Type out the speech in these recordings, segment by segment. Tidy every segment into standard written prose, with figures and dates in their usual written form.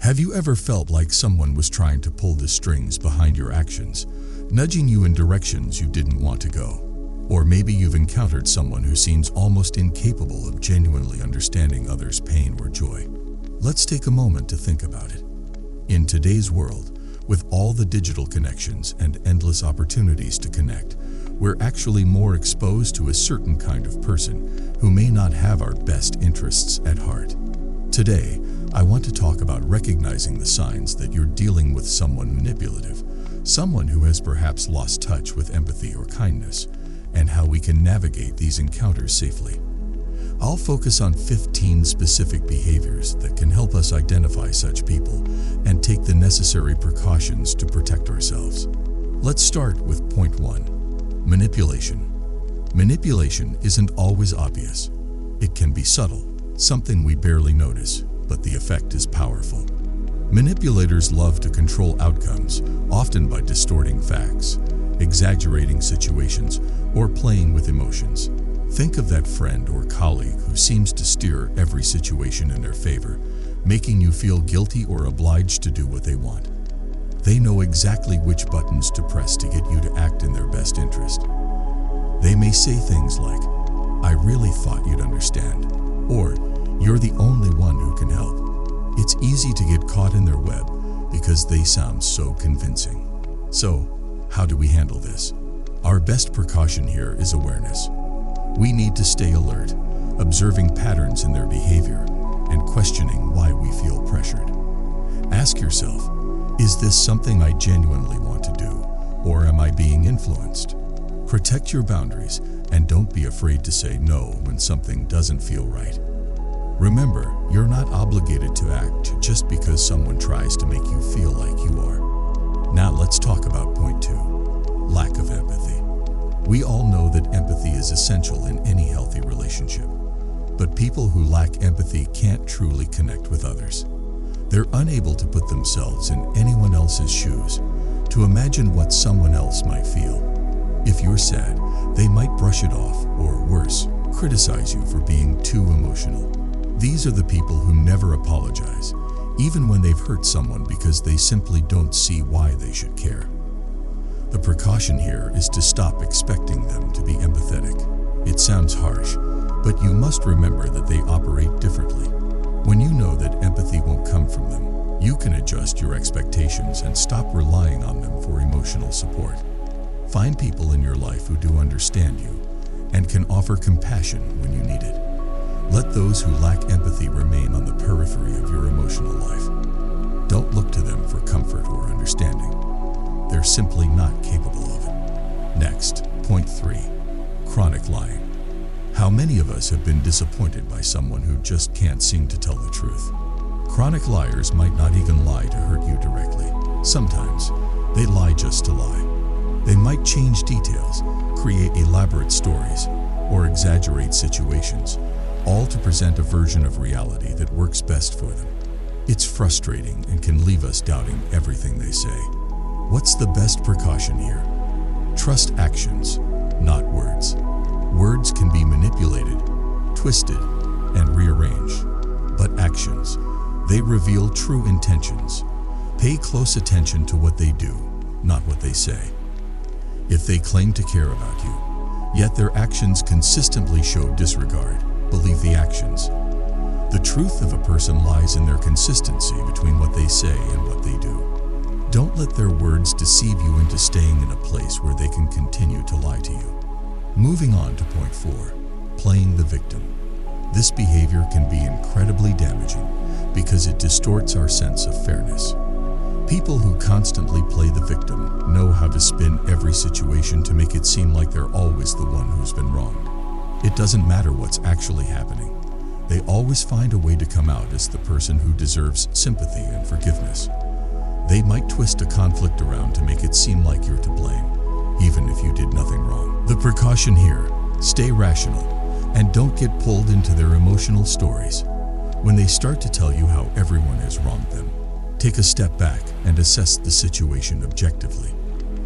Have you ever felt like someone was trying to pull the strings behind your actions, nudging you in directions you didn't want to go? Or maybe you've encountered someone who seems almost incapable of genuinely understanding others' pain or joy. Let's take a moment to think about it. In today's world, with all the digital connections and endless opportunities to connect, we're actually more exposed to a certain kind of person who may not have our best interests at heart. Today, I want to talk about recognizing the signs that you're dealing with someone manipulative, someone who has perhaps lost touch with empathy or kindness, and how we can navigate these encounters safely. I'll focus on 15 specific behaviors that can help us identify such people and take the necessary precautions to protect ourselves. Let's start with point 1. Manipulation. Manipulation isn't always obvious. It can be subtle, something we barely notice, but the effect is powerful. Manipulators love to control outcomes, often by distorting facts, exaggerating situations, or playing with emotions. Think of that friend or colleague who seems to steer every situation in their favor, making you feel guilty or obliged to do what they want. They know exactly which buttons to press to get you to act in their best interest. They may say things like, "I really thought you'd understand," or "You're the only one who can help." It's easy to get caught in their web because they sound so convincing. So, how do we handle this? Our best precaution here is awareness. We need to stay alert, observing patterns in their behavior and questioning why we feel pressured. Ask yourself, is this something I genuinely want to do, or am I being influenced? Protect your boundaries and don't be afraid to say no when something doesn't feel right. Remember, you're not obligated to act just because someone tries to make you feel like you are. Now let's talk about point 2, lack of empathy. We all know that empathy is essential in any healthy relationship, but people who lack empathy can't truly connect with others. They're unable to put themselves in anyone else's shoes, to imagine what someone else might feel. If you're sad, they might brush it off, or worse, criticize you for being too emotional. These are the people who never apologize, even when they've hurt someone, because they simply don't see why they should care. The precaution here is to stop expecting them to be empathetic. It sounds harsh, but you must remember that they operate differently. When you know that empathy won't come from them, you can adjust your expectations and stop relying on them for emotional support. Find people in your life who do understand you and can offer compassion when you need it. Let those who lack empathy remain on the periphery of your emotional life. Don't look to them for comfort or understanding. They're simply not capable of it. Next, point 3, chronic lying. How many of us have been disappointed by someone who just can't seem to tell the truth? Chronic liars might not even lie to hurt you directly. Sometimes, they lie just to lie. They might change details, create elaborate stories, or exaggerate situations, all to present a version of reality that works best for them. It's frustrating and can leave us doubting everything they say. What's the best precaution here? Trust actions, not words. Words can be manipulated, twisted, and rearranged, but actions, they reveal true intentions. Pay close attention to what they do, not what they say. If they claim to care about you, yet their actions consistently show disregard, believe the actions. The truth of a person lies in their consistency between what they say and what they do. Don't let their words deceive you into staying in a place where they can continue to lie to you. Moving on to point 4, playing the victim. This behavior can be incredibly damaging because it distorts our sense of fairness. People who constantly play the victim know how to spin every situation to make it seem like they're always the one who's been wronged. It doesn't matter what's actually happening. They always find a way to come out as the person who deserves sympathy and forgiveness. They might twist a conflict around to make it seem like you're to blame, even if you did nothing wrong. The precaution here, stay rational and don't get pulled into their emotional stories. When they start to tell you how everyone has wronged them, take a step back and assess the situation objectively.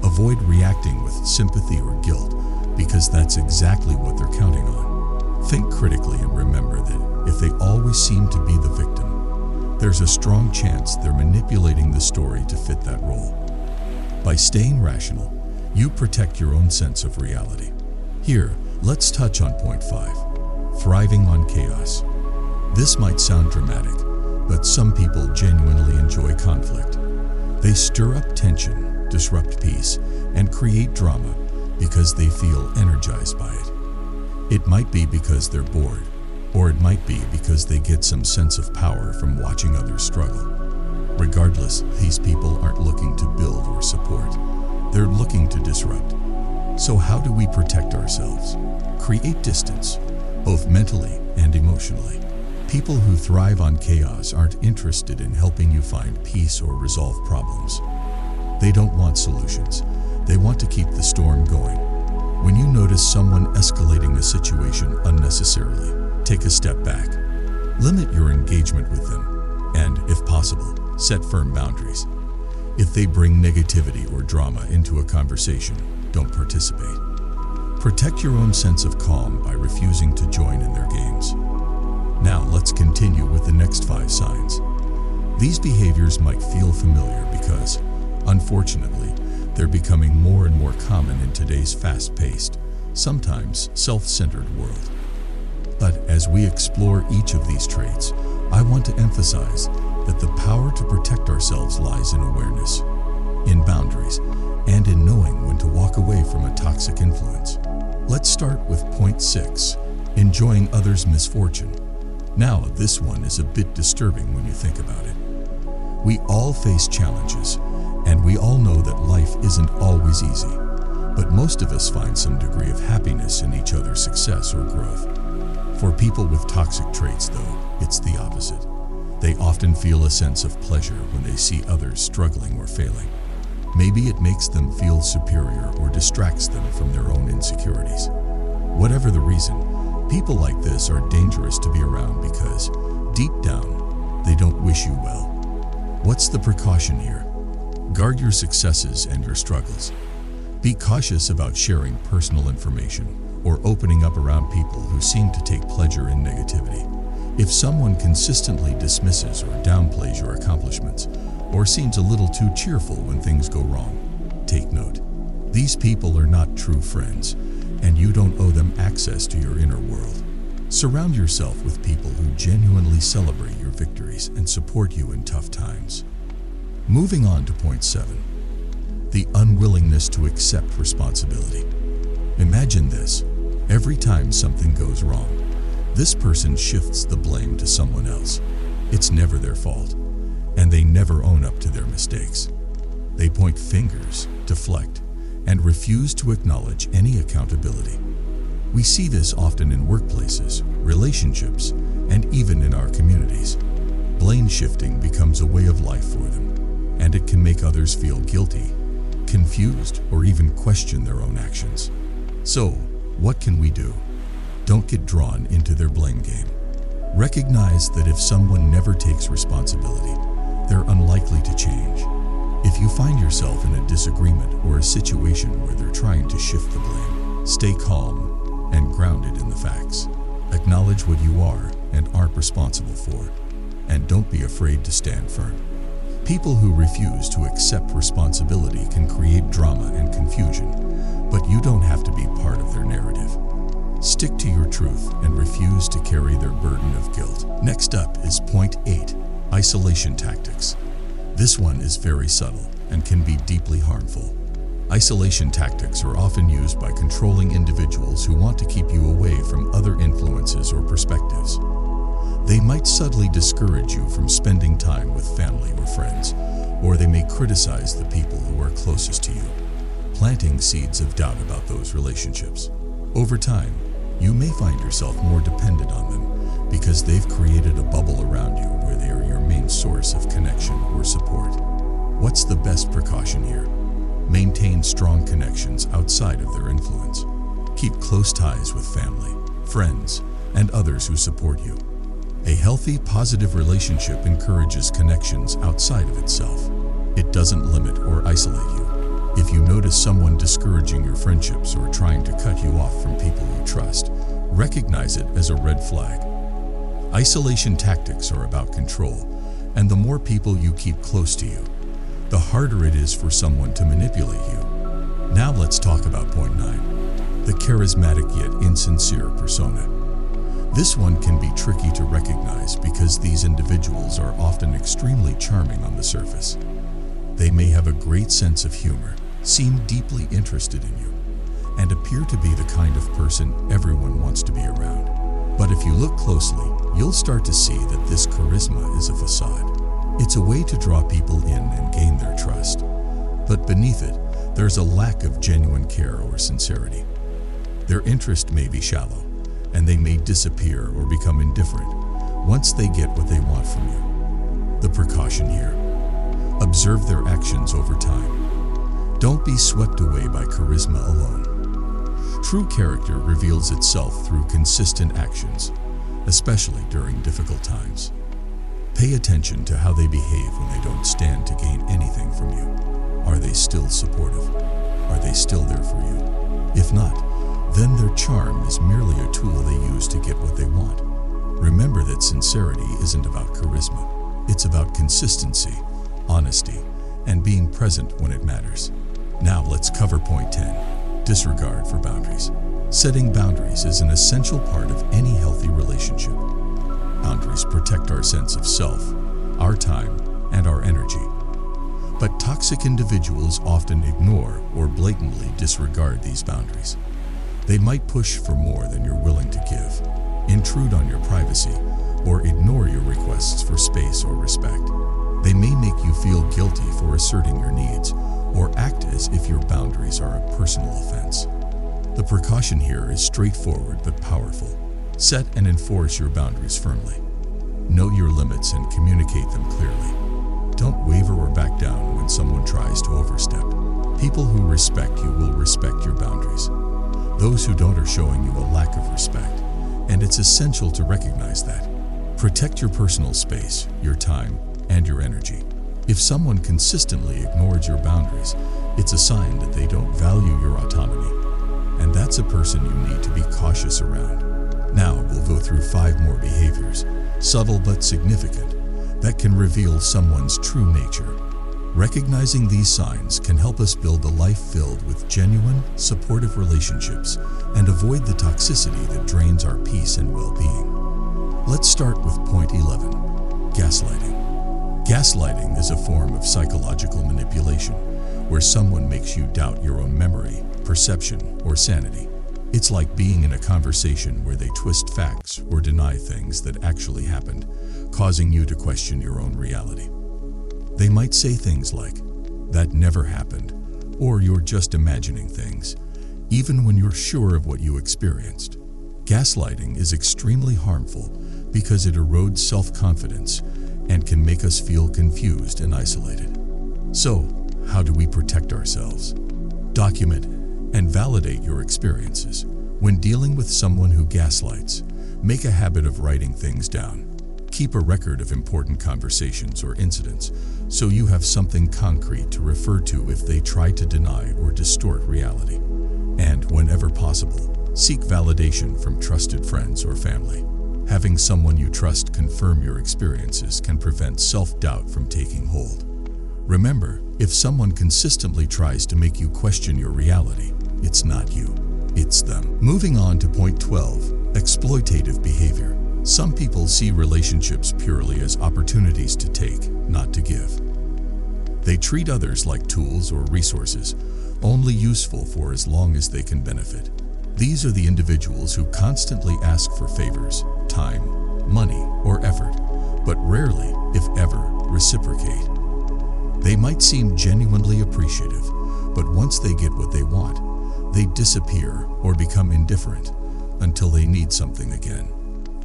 Avoid reacting with sympathy or guilt, because that's exactly what they're counting on. Think critically and remember that if they always seem to be the victim, there's a strong chance they're manipulating the story to fit that role. By staying rational, you protect your own sense of reality. Here, let's touch on point 5, thriving on chaos. This might sound dramatic, but some people genuinely enjoy conflict. They stir up tension, disrupt peace, and create drama because they feel energized by it. It might be because they're bored, or it might be because they get some sense of power from watching others struggle. Regardless, these people aren't looking to build or support. They're looking to disrupt. So how do we protect ourselves? Create distance, both mentally and emotionally. People who thrive on chaos aren't interested in helping you find peace or resolve problems. They don't want solutions. They want to keep the storm going. When you notice someone escalating a situation unnecessarily, take a step back. Limit your engagement with them, and, if possible, set firm boundaries. If they bring negativity or drama into a conversation, don't participate. Protect your own sense of calm by refusing to join in their games. Now let's continue with the next 5 signs. These behaviors might feel familiar because, unfortunately, they're becoming more and more common in today's fast-paced, sometimes self-centered world. But as we explore each of these traits, I want to emphasize that the power to protect ourselves lies in awareness, in boundaries, and in knowing when to walk away from a toxic influence. Let's start with point 6, enjoying others' misfortune. Now, this one is a bit disturbing when you think about it. We all face challenges, and we all know that life isn't always easy, but most of us find some degree of happiness in each other's success or growth. For people with toxic traits, though, it's the opposite. They often feel a sense of pleasure when they see others struggling or failing. Maybe it makes them feel superior or distracts them from their own insecurities. Whatever the reason, people like this are dangerous to be around because, deep down, they don't wish you well. What's the precaution here? Guard your successes and your struggles. Be cautious about sharing personal information or opening up around people who seem to take pleasure in negativity. If someone consistently dismisses or downplays your accomplishments, or seems a little too cheerful when things go wrong, take note. These people are not true friends, and you don't owe them access to your inner world. Surround yourself with people who genuinely celebrate your victories and support you in tough times. Moving on to point 7, the unwillingness to accept responsibility. Imagine this. Every time something goes wrong, this person shifts the blame to someone else. It's never their fault, and they never own up to their mistakes. They point fingers, deflect, and refuse to acknowledge any accountability. We see this often in workplaces, relationships, and even in our communities. Blame shifting becomes a way of life for them, and it can make others feel guilty, confused, or even question their own actions. So, what can we do? Don't get drawn into their blame game. Recognize that if someone never takes responsibility, they're unlikely to change. If you find yourself in a disagreement or a situation where they're trying to shift the blame, stay calm and grounded in the facts. Acknowledge what you are and aren't responsible for, and don't be afraid to stand firm. People who refuse to accept responsibility can create drama and confusion, but you don't have to be part of their narrative. Stick to your truth and refuse to carry their burden of guilt. Next up is point 8, isolation tactics. This one is very subtle and can be deeply harmful. Isolation tactics are often used by controlling individuals who want to keep you away from other influences or perspectives. They might subtly discourage you from spending time with family or friends, or they may criticize the people who are closest to you, planting seeds of doubt about those relationships. Over time, you may find yourself more dependent on them because they've created a bubble around you where they are your main source of connection or support. What's the best precaution here? Maintain strong connections outside of their influence. Keep close ties with family, friends, and others who support you. A healthy, positive relationship encourages connections outside of itself. It doesn't limit or isolate you. If you notice someone discouraging your friendships or trying to cut you off from people you trust, recognize it as a red flag. Isolation tactics are about control, And the more people you keep close to you, the harder it is for someone to manipulate you. Now let's talk about point 9, the charismatic yet insincere persona. This one can be tricky to recognize because these individuals are often extremely charming on the surface. They may have a great sense of humor, seem deeply interested in you, and appear to be the kind of person everyone wants to be around. But if you look closely, you'll start to see that this charisma is a facade. It's a way to draw people in and gain their trust. But beneath it, there's a lack of genuine care or sincerity. Their interest may be shallow, and they may disappear or become indifferent once they get what they want from you. The precaution here: observe their actions over time. Don't be swept away by charisma alone. True character reveals itself through consistent actions, especially during difficult times. Pay attention to how they behave when they don't stand to gain anything from you. Are they still supportive? Are they still there for you? If not, then their charm is merely a tool they use to get what they want. Remember that sincerity isn't about charisma. It's about consistency, honesty, and being present when it matters. Now let's cover point 10, disregard for boundaries. Setting boundaries is an essential part of any healthy relationship. Boundaries protect our sense of self, our time, and our energy. But toxic individuals often ignore or blatantly disregard these boundaries. They might push for more than you're willing to give, intrude on your privacy, or ignore your requests for space or respect. They may make you feel guilty for asserting your needs, or act as if your boundaries are a personal offense. The precaution here is straightforward but powerful. Set and enforce your boundaries firmly. Know your limits and communicate them clearly. Don't waver or back down when someone tries to overstep. People who respect you will respect your boundaries. Those who don't are showing you a lack of respect, and it's essential to recognize that. Protect your personal space, your time, and your energy. If someone consistently ignores your boundaries, it's a sign that they don't value your autonomy, and that's a person you need to be cautious around. Now we'll go through 5 more behaviors, subtle but significant, that can reveal someone's true nature. Recognizing these signs can help us build a life filled with genuine, supportive relationships and avoid the toxicity that drains our peace and well-being. Let's start with point 11, gaslighting. Gaslighting is a form of psychological manipulation where someone makes you doubt your own memory, perception, or sanity. It's like being in a conversation where they twist facts or deny things that actually happened, causing you to question your own reality. They might say things like, "That never happened," or "You're just imagining things," even when you're sure of what you experienced. Gaslighting is extremely harmful because it erodes self-confidence and can make us feel confused and isolated. So, how do we protect ourselves? Document and validate your experiences. When dealing with someone who gaslights, make a habit of writing things down. Keep a record of important conversations or incidents so you have something concrete to refer to if they try to deny or distort reality. And whenever possible, seek validation from trusted friends or family. Having someone you trust confirm your experiences can prevent self-doubt from taking hold. Remember, if someone consistently tries to make you question your reality, it's not you, it's them. Moving on to point 12, exploitative behavior. Some people see relationships purely as opportunities to take, not to give. They treat others like tools or resources, only useful for as long as they can benefit. These are the individuals who constantly ask for favors, time, money, or effort, but rarely, if ever, reciprocate. They might seem genuinely appreciative, but once they get what they want, they disappear or become indifferent until they need something again.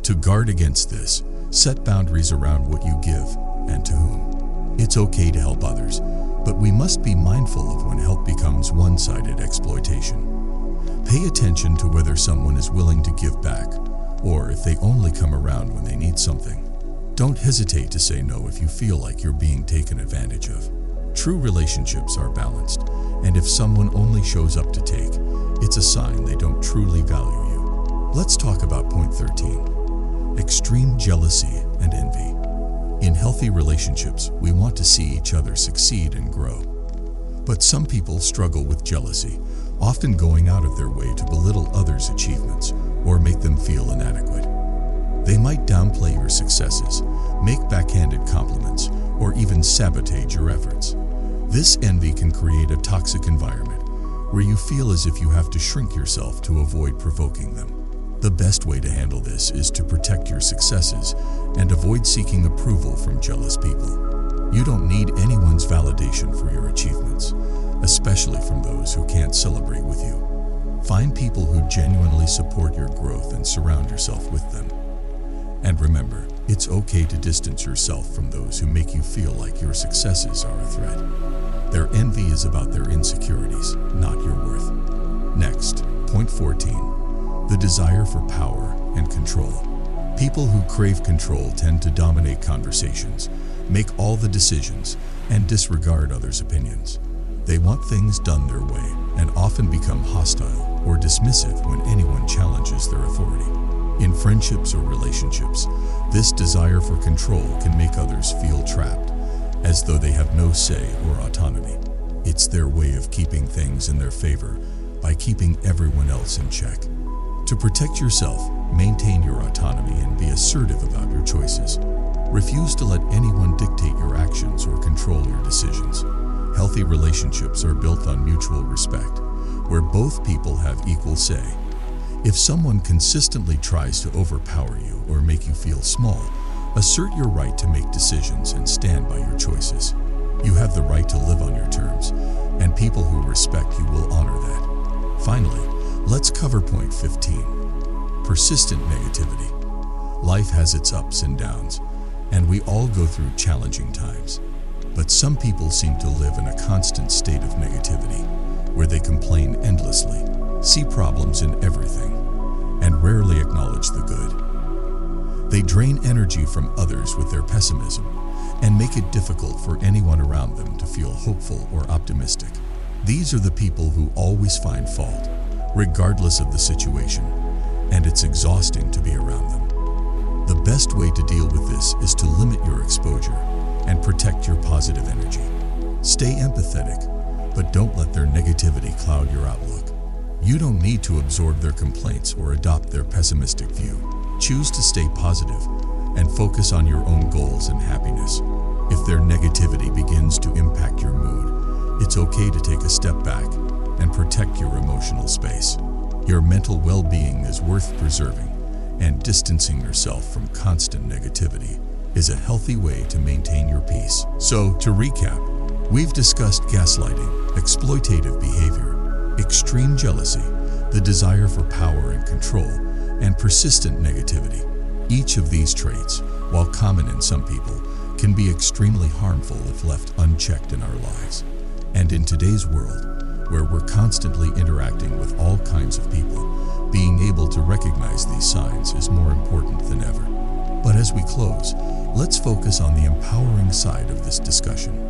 To guard against this, set boundaries around what you give and to whom. It's okay to help others, but we must be mindful of when help becomes one-sided exploitation. Pay attention to whether someone is willing to give back, or if they only come around when they need something. Don't hesitate to say no if you feel like you're being taken advantage of. True relationships are balanced, and if someone only shows up to take, it's a sign they don't truly value you. Let's talk about point 13, extreme jealousy and envy. In healthy relationships, we want to see each other succeed and grow. But some people struggle with jealousy, often going out of their way to belittle others' achievements or make them feel inadequate. They might downplay your successes, make backhanded compliments, or even sabotage your efforts. This envy can create a toxic environment where you feel as if you have to shrink yourself to avoid provoking them. The best way to handle this is to protect your successes and avoid seeking approval from jealous people. You don't need anyone's validation for your achievements, especially from those who can't celebrate with you. Find people who genuinely support your growth and surround yourself with them. And remember, it's okay to distance yourself from those who make you feel like your successes are a threat. Their envy is about their insecurities, not your worth. Next, point 14, the desire for power and control. People who crave control tend to dominate conversations, make all the decisions, and disregard others' opinions. They want things done their way and often become hostile or dismissive when anyone challenges their authority. In friendships or relationships, this desire for control can make others feel trapped, as though they have no say or autonomy. It's their way of keeping things in their favor by keeping everyone else in check. To protect yourself, maintain your autonomy and be assertive about your choices. Refuse to let anyone dictate your actions or control your decisions. Healthy relationships are built on mutual respect, where both people have equal say. If someone consistently tries to overpower you or make you feel small, assert your right to make decisions and stand by your choices. You have the right to live on your terms, and people who respect you will honor that. Finally, let's cover point 15, persistent negativity. Life has its ups and downs, and we all go through challenging times. But some people seem to live in a constant state of negativity, where they complain endlessly, see problems in everything, and rarely acknowledge the good. They drain energy from others with their pessimism and make it difficult for anyone around them to feel hopeful or optimistic. These are the people who always find fault, regardless of the situation, and it's exhausting to be around them. The best way to deal with this is to limit your exposure and protect your positive energy. Stay empathetic, but don't let their negativity cloud your outlook. You don't need to absorb their complaints or adopt their pessimistic view. Choose to stay positive and focus on your own goals and happiness. If their negativity begins to impact your mood, it's okay to take a step back and protect your emotional space. Your mental well-being is worth preserving, and distancing yourself from constant negativity is a healthy way to maintain your peace. So, to recap, we've discussed gaslighting, exploitative behavior, extreme jealousy, the desire for power and control, and persistent negativity. Each of these traits, while common in some people, can be extremely harmful if left unchecked in our lives. And in today's world, where we're constantly interacting with all kinds of people, being able to recognize these signs is more important than ever. But as we close, let's focus on the empowering side of this discussion.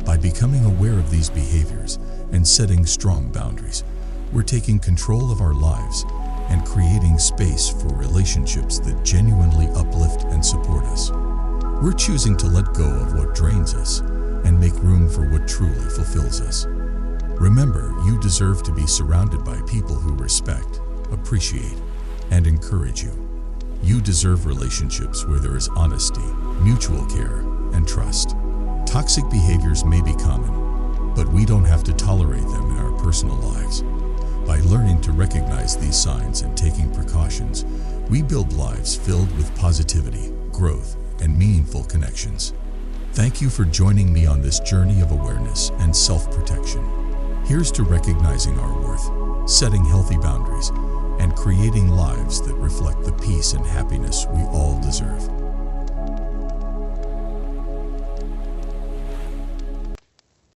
By becoming aware of these behaviors and setting strong boundaries, we're taking control of our lives and creating space for relationships that genuinely uplift and support us. We're choosing to let go of what drains us and make room for what truly fulfills us. Remember, you deserve to be surrounded by people who respect, appreciate, and encourage you. You deserve relationships where there is honesty, mutual care, and trust. Toxic behaviors may be common, but we don't have to tolerate them in our personal lives. By learning to recognize these signs and taking precautions, we build lives filled with positivity, growth, and meaningful connections. Thank you for joining me on this journey of awareness and self-protection. Here's to recognizing our worth, setting healthy boundaries, and creating lives that reflect the peace and happiness we all deserve.